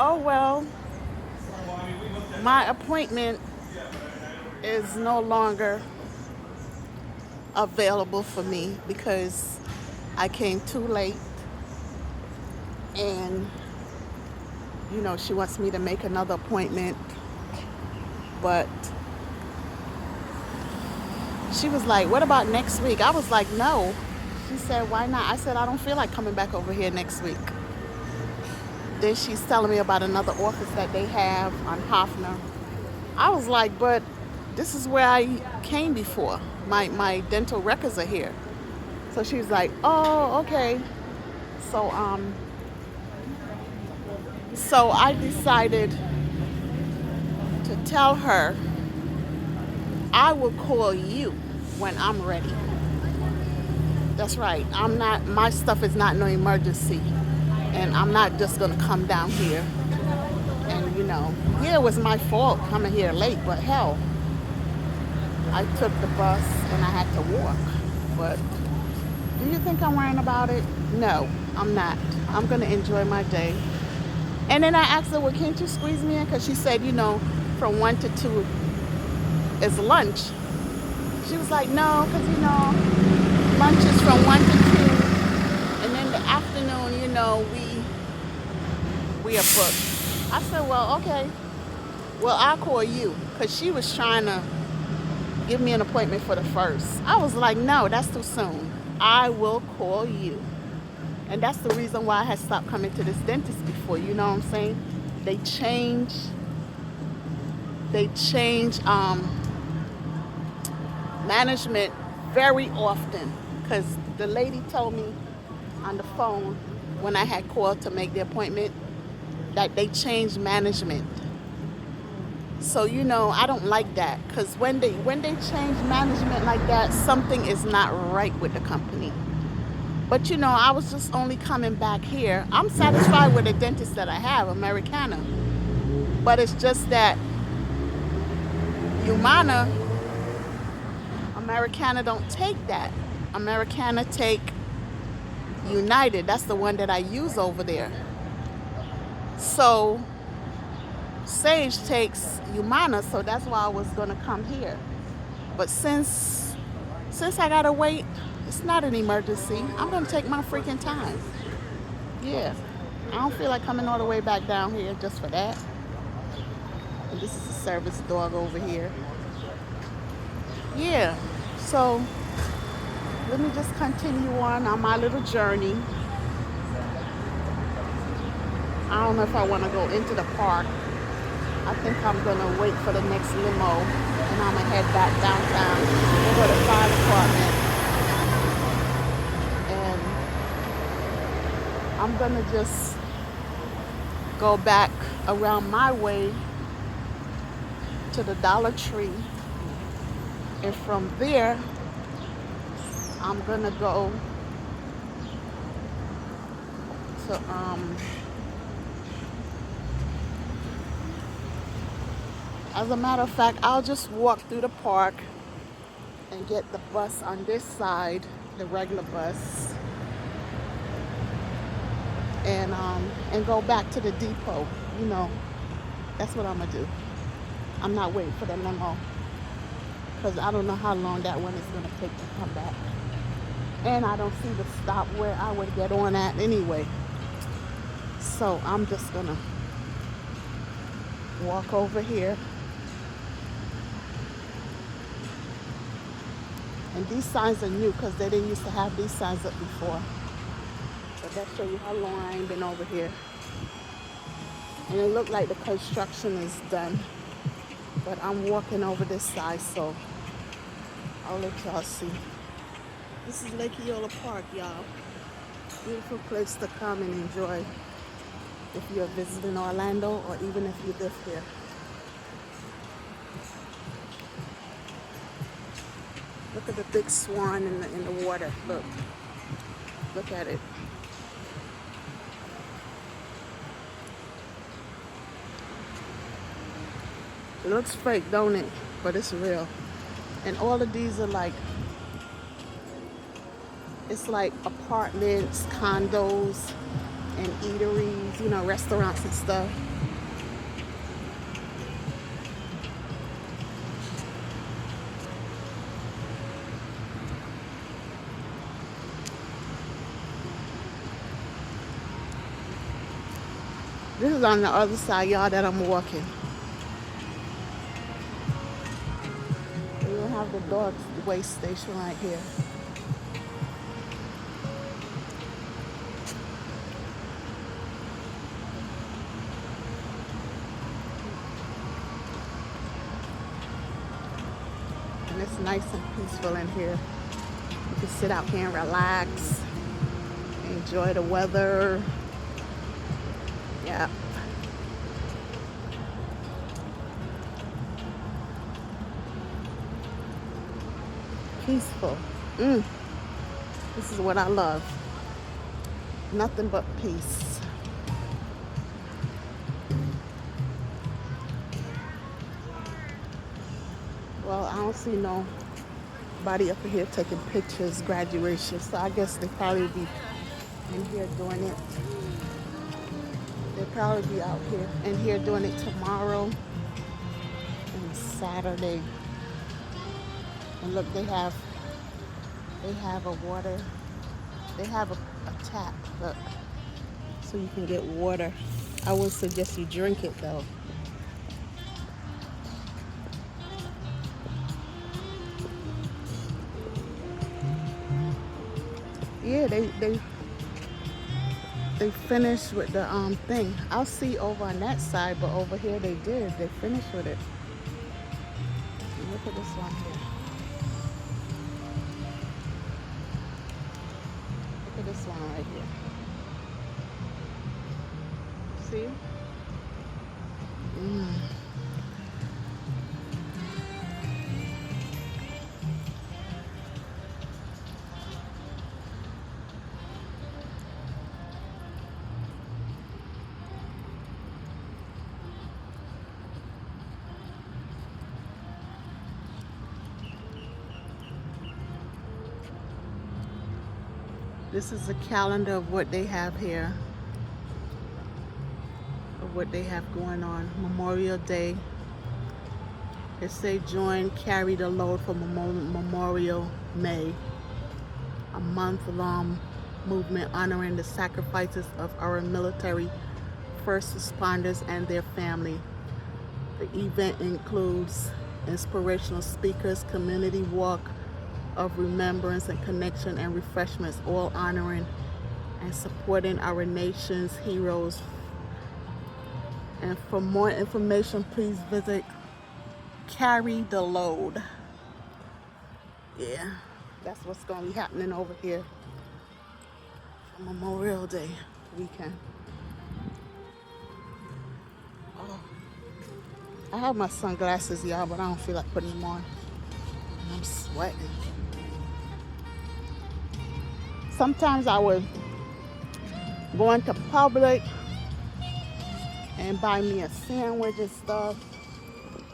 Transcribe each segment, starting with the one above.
Oh, well, my appointment is no longer available for me because I came too late and she wants me to make another appointment, but she was like, "What about next week?" I was like, "No." She said, "Why not?" I said, "I don't feel like coming back over here next week." Then she's telling me about another office that they have on Hoffner. I was like, "But this is where I came before. My dental records are here." So she was like, "Oh, okay." So so I decided to tell her I will call you when I'm ready. That's right. My stuff is not no emergency. And I'm not just going to come down here. And, yeah, it was my fault coming here late, but hell, I took the bus and I had to walk. But do you think I'm worrying about it? No, I'm not. I'm going to enjoy my day. And then I asked her, "Well, can't you squeeze me in?" Because she said, from 1 to 2 is lunch. She was like, "No, because, lunch is from 1 to 2. And then the afternoon, we are booked." I said, "Well, okay. Well, I'll call you." Because she was trying to give me an appointment for the first. I was like, "No, that's too soon. I will call you." And that's the reason why I had stopped coming to this dentist before. You know what I'm saying? They change. They change management very often. Because the lady told me on the phone when I had called to make the appointment that they changed management. So I don't like that because when they change management like that, something is not right with the company. But I was just only coming back here. I'm satisfied with the dentist that I have, Americana. But it's just that Humana, Americana don't take that. Americana take United. That's the one that I use over there. So Sage takes Humana, so that's why I was gonna come here. But since I gotta wait, it's not an emergency. I'm gonna take my freaking time. Yeah. I don't feel like coming all the way back down here just for that. And this is a service dog over here. Yeah. So let me just continue on my little journey. I don't know if I want to go into the park. I think I'm going to wait for the next limo and I'm going to head back downtown and go to the fire department. And I'm going to just go back around my way to the Dollar Tree. And from there, I'm going to go to as a matter of fact, I'll just walk through the park and get the bus on this side, the regular bus, and go back to the depot. That's what I'm gonna do. I'm not waiting for the limo because I don't know how long that one is gonna take to come back, and I don't see the stop where I would get on at anyway. So I'm just gonna walk over here. And these signs are new because they didn't used to have these signs up before. But that show you how long I ain't been over here. And it looked like the construction is done. But I'm walking over this side, so I'll let y'all see. This is Lake Eola Park, y'all. Beautiful place to come and enjoy if you're visiting Orlando or even if you live here. Look at the big swan in the water. Look at it. It looks fake, don't it? But it's real. And all of these are it's like apartments, condos, and eateries, restaurants and stuff. This is on the other side, y'all, that I'm walking. We will have the dog waste station right here. And it's nice and peaceful in here. You can sit out here and relax, enjoy the weather. Yeah. Peaceful. This is what I love. Nothing but peace. Well, I don't see nobody up here taking pictures, graduation, so I guess they probably be in here doing it. They'll probably be out here in here doing it tomorrow and Saturday. And look, they have a water. They have a tap, look, so you can get water. I would suggest you drink it though. Yeah, they finished with the thing. I'll see over on that side, but over here they did. They finished with it. Look at this one here. Look at this one right here. See? This is a calendar of what they have here, of what they have going on. Memorial Day. It say join, carry the load for Memorial May, a month-long movement honoring the sacrifices of our military first responders and their family. The event includes inspirational speakers, community walk of remembrance and connection, and refreshments, all honoring and supporting our nation's heroes. And for more information, please visit Carry the Load. Yeah, that's what's going to be happening over here for Memorial Day weekend. Oh, I have my sunglasses, y'all, but I don't feel like putting them on. I'm sweating. Sometimes I would go into Publix and buy me a sandwich and stuff,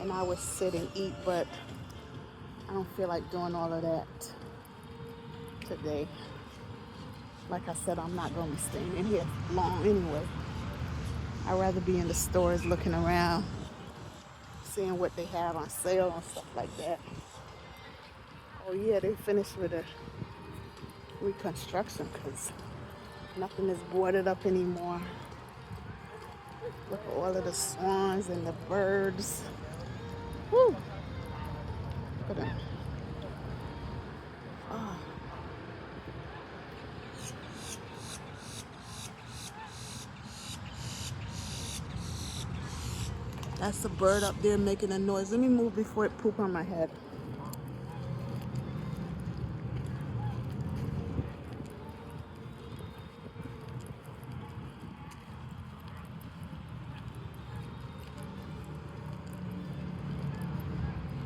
and I would sit and eat, but I don't feel like doing all of that today. Like I said, I'm not going to be staying in here long anyway. I'd rather be in the stores looking around, seeing what they have on sale and stuff like that. Oh yeah, they finished with the reconstruction because nothing is boarded up anymore. Look at all of the swans and the birds. Woo! Look at them. Oh. That's a bird up there making a noise. Let me move before it poop on my head.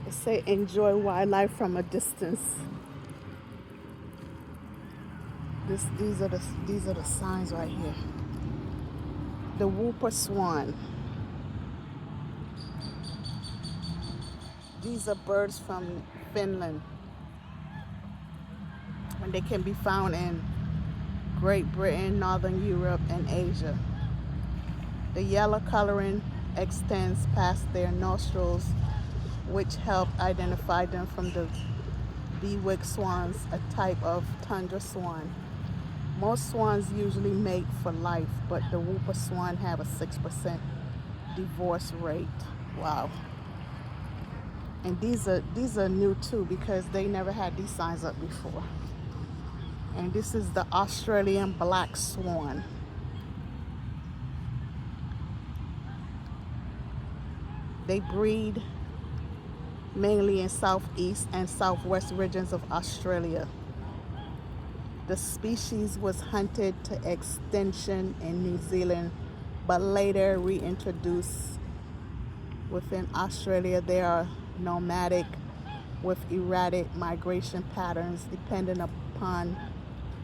It say enjoy wildlife from a distance. These are the signs right here. The whooper swan. These are birds from Finland, and they can be found in Great Britain, Northern Europe, and Asia. The yellow coloring extends past their nostrils, which help identify them from the bewick swans, a type of tundra swan. Most swans usually mate for life, but the whooper swan have a 6% divorce rate. Wow. And these are new too because they never had these signs up before. And this is the Australian black swan. They breed mainly in southeast and southwest regions of Australia. The species was hunted to extinction in New Zealand, but later reintroduced within Australia. They are nomadic with erratic migration patterns depending upon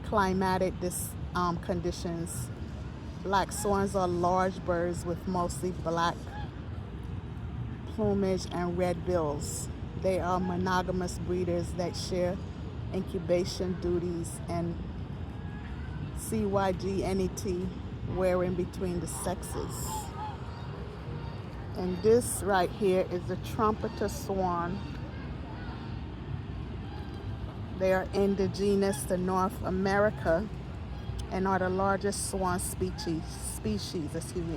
climatic conditions. Black swans are large birds with mostly black plumage and red bills. They are monogamous breeders that share incubation duties and CYGNET wearing between the sexes. And this right here is the trumpeter swan. They are indigenous to North America and are the largest swan species.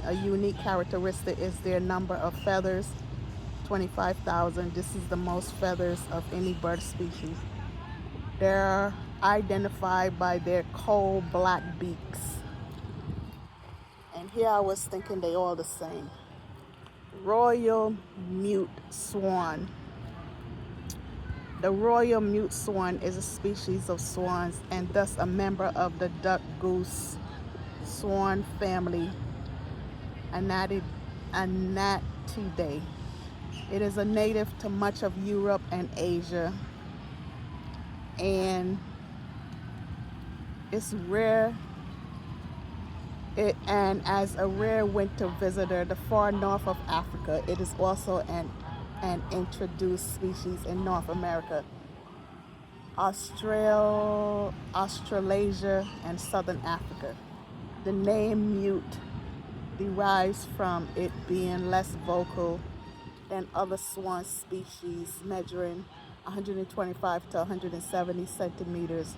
A unique characteristic is their number of feathers, 25,000. This is the most feathers of any bird species. They're identified by their coal black beaks. And here I was thinking they all the same. Royal mute swan. The royal mute swan is a species of swans and thus a member of the duck goose swan family, Anatidae. It is a native to much of Europe and Asia, and it's rare. And as a rare winter visitor, the far north of Africa, it is also an introduced species in North America, Australasia, and Southern Africa. The name mute derives from it being less vocal than other swan species, measuring 125 to 170 centimeters,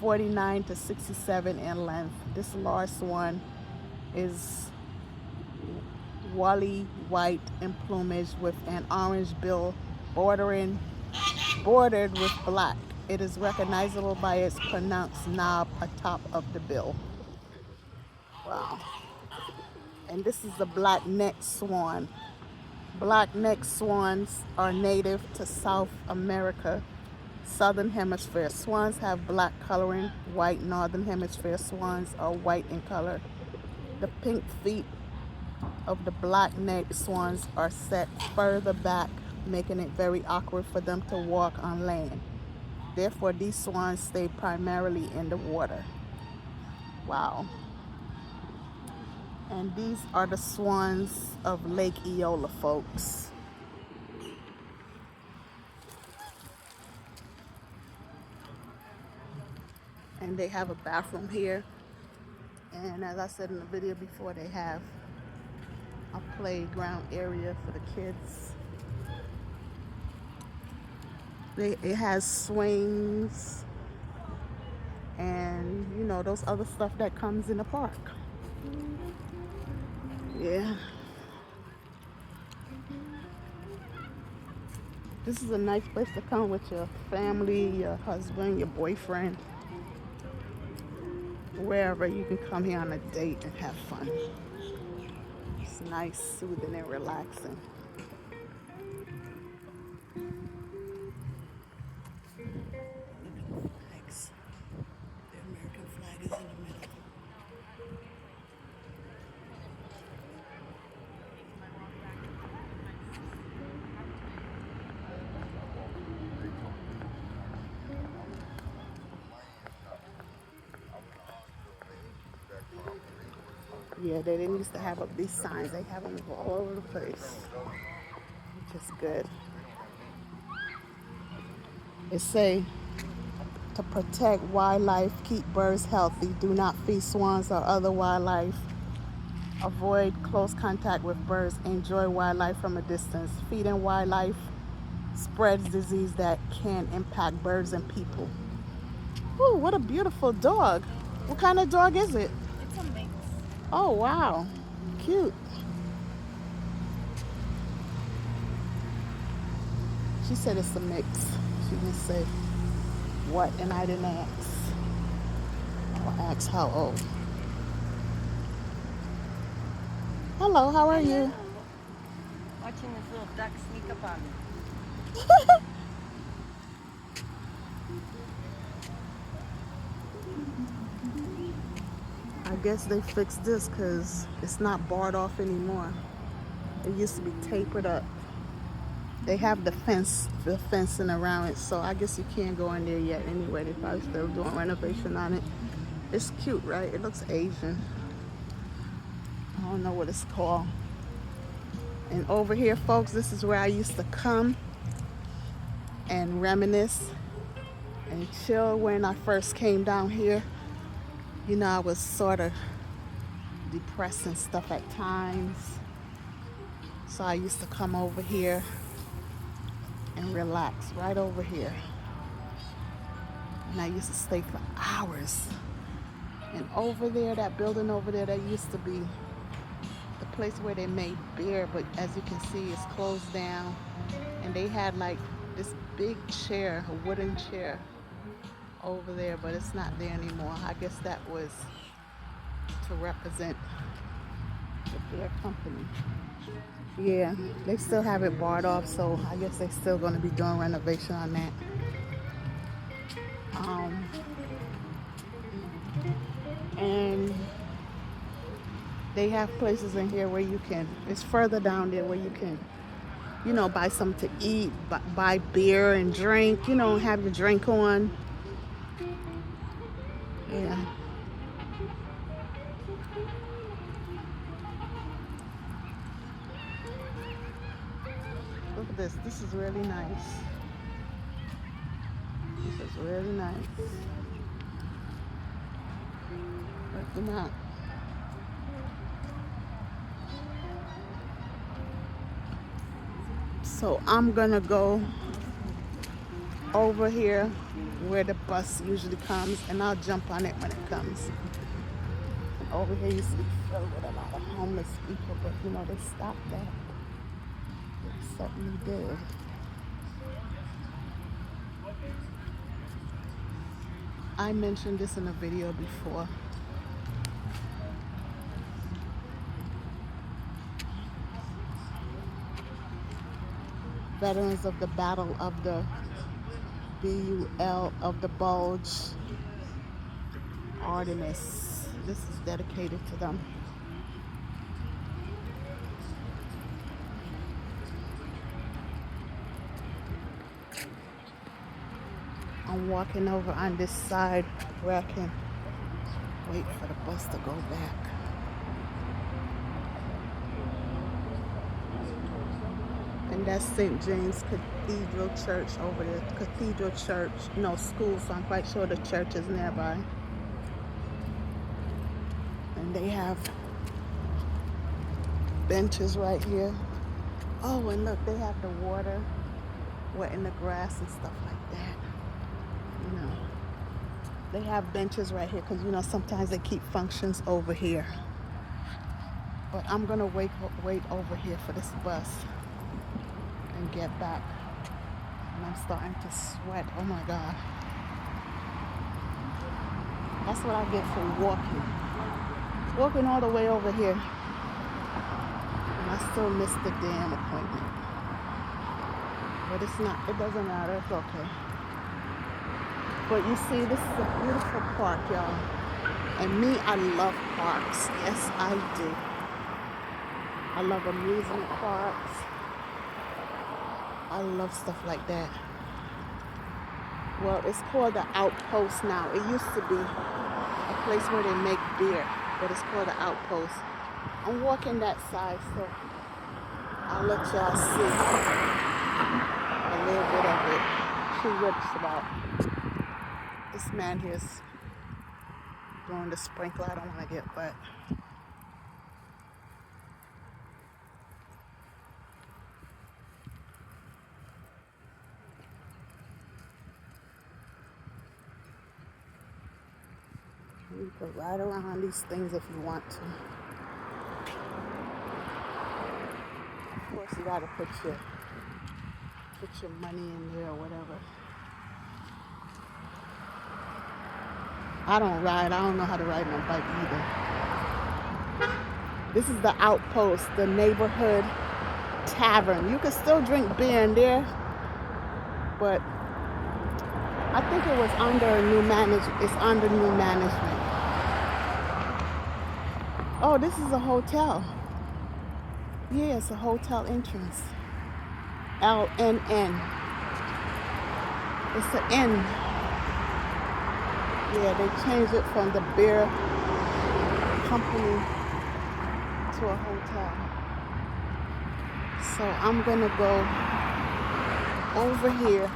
49 to 67 in length. This large swan is woolly white in plumage with an orange bill bordered with black. It is recognizable by its pronounced knob atop of the bill. Wow. And this is the black-necked swan. Black-necked swans are native to South America, Southern Hemisphere. Swans have black coloring. White Northern Hemisphere swans are white in color. The pink feet of the black-necked swans are set further back, making it very awkward for them to walk on land. Therefore, these swans stay primarily in the water. Wow. And these are the swans of Lake Eola, folks. And they have a bathroom here. And as I said in the video before, they have a playground area for the kids. It has swings and, you know, those other stuff that comes in the park. Yeah. This is a nice place to come with your family, your husband, your boyfriend, wherever. You can come here on a date and have fun. It's nice, soothing, and relaxing. Thanks. The American flag is in the middle. Yeah, they didn't used to have up these signs. They have them all over the place, which is good. It say to protect wildlife, keep birds healthy, do not feed swans or other wildlife, avoid close contact with birds, enjoy wildlife from a distance. Feeding wildlife spreads disease that can impact birds and people. Ooh, what a beautiful dog. What kind of dog is it? It's a mix. Oh, wow. Cute. She said it's a mix. She didn't say what, and I didn't ask. I'll ask how old. Hello, how are Hello. you? Watching this little duck sneak up on me. I guess they fixed this because it's not barred off anymore. It used to be tapered up. They have the fencing around it, so I guess you can't go in there yet anyway. They're probably still doing renovation on it. It's cute, right? It looks Asian. I don't know what it's called. And over here, folks, this is where I used to come and reminisce and chill when I first came down here. You know, I was sort of depressed and stuff at times. So I used to come over here and relax right over here. And I used to stay for hours. And over there, that building over there, that used to be the place where they made beer, but as you can see, it's closed down. And they had like this big chair, a wooden chair over there, but it's not there anymore. I guess that was to represent the beer company. Yeah, they still have it barred off, so I guess they're still going to be doing renovation on that. Um, and they have places in here where you can, it's further down there where you can, you know, buy something to eat, buy beer and drink, you know, have your drink on. Yeah. Look at this. This is really nice. This is really nice. Check them out. So I'm gonna go over here where the bus usually comes, and I'll jump on it when it comes. And over here used to be filled with a lot of homeless people, but you know, they stopped that. They certainly did. I mentioned this in a video before. Veterans of the Battle of the BUL of the Bulge, Artemis. This is dedicated to them. I'm walking over on this side where I can wait for the bus to go back. And that's St. James Cathedral Church over there. Cathedral Church, no school, so I'm quite sure the church is nearby. And they have benches right here. Oh, and look, they have the water wetting the grass and stuff like that. You know, they have benches right here because, you know, sometimes they keep functions over here. But I'm gonna wait over here for this bus and get back. And I'm starting to sweat. Oh my God. That's what I get for walking. Walking all the way over here. And I still missed the damn appointment. But it's not, it doesn't matter, it's okay. But you see, this is a beautiful park, y'all. And me, I love parks. Yes, I do. I love amusement parks. I love stuff like that. Well, it's called the Outpost now. It used to be a place where they make beer, but it's called the Outpost. I'm walking that side, so I'll let y'all see a little bit of it. See what it's about. This man here is blowing the sprinkler. I don't want to get wet. You can ride around these things if you want to. Of course, you gotta put your money in there or whatever. I don't ride. I don't know how to ride my bike either. This is the Outpost, the neighborhood tavern. You can still drink beer in there, but I think it was under new management. It's under new management. Oh, this is a hotel. Yeah, it's a hotel entrance. LNN. It's an inn. Yeah, they changed it from the beer company to a hotel. So I'm gonna go over here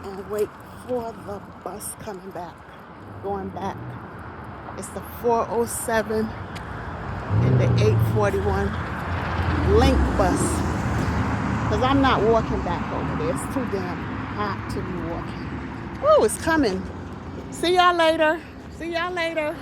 and wait for the bus coming back, going back. It's the 407 and the 841 link bus. Because I'm not walking back over there. It's too damn hot to be walking. Oh, it's coming. See y'all later. See y'all later.